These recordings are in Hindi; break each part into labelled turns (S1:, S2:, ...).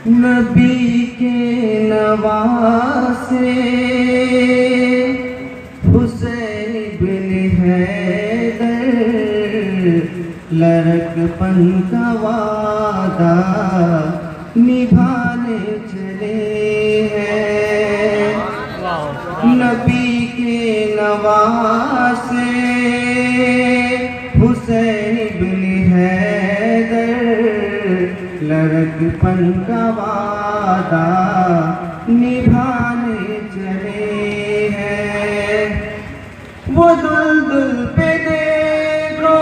S1: नबी के नवासे हुसैन बिन हैदर लड़कपन का वादा निभाने चले हैं। नबी के नवासे हुसैन बिन हैदर लड़कपन का वादा निभाने चले हैं। वो दुल्दुल पे देखो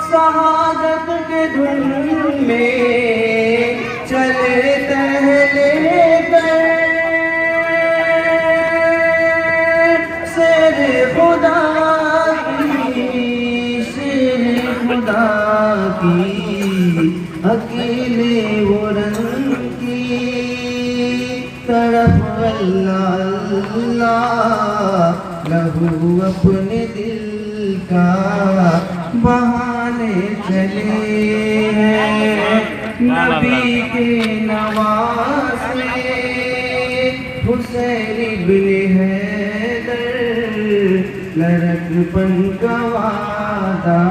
S1: शहादत के धुन में चले टहले शेर खुदा की अकेले वो रंग की तरफ अल्लाह लहू अपने दिल का बहाने चले हैं। नबी के नवासे हुसैन बिन हैदर लड़कपन का वादा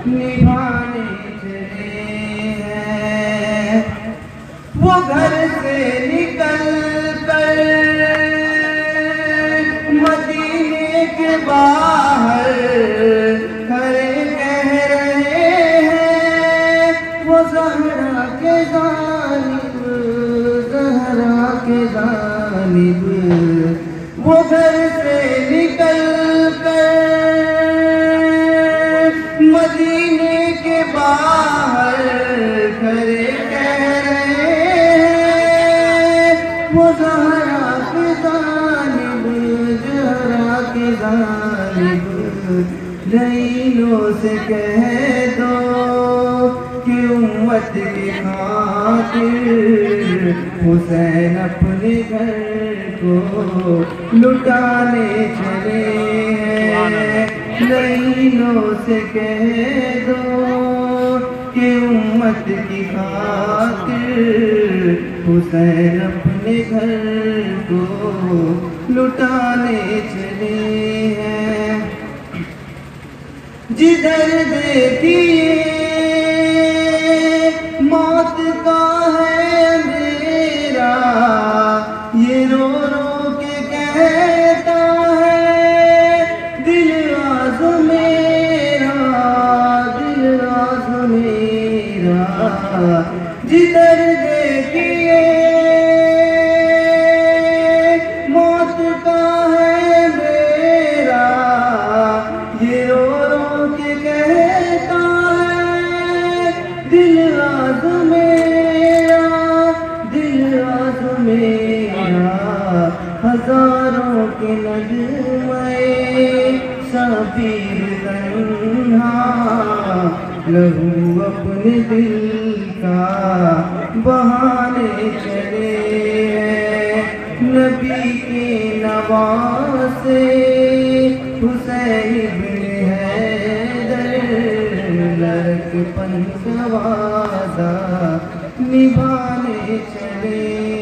S1: निभाने चले हैं। वो घर से निकल कर मदीने के बाहर खड़े कह रहे हैं, वो ज़हरा के जानिब, ज़हरा के जानिब। वो घर से निकल मदीने के बाहर खड़े कह रहे हैं, वो ज़हरा के जानिब, ज़हरा के जानिब। लईलों से कह दो कि उम्मत की खातिर हुसैन अपने घर को लुटाने चले हैं। लईलों से कह दो कि उम्मत की खातिर हुसैन अपने घर को लुटाने चले हैं। जिधर देखिए मौत का है मेरा, ये रो रो के कहता है दिल आज़ मेरा, दिल आज़ मेरा। जिधर देखिए मौत का है मेरा, ये रो रो के कहता है दिल आज़ मेरा, दिल आज़ मेरा। हजारों के नगमे शबीर तन्हा लहू अपने दिल का बहाने चले हैं। नबी के नवासे हुसैन बिन हैदर लड़कपन का वादा निभाने चले।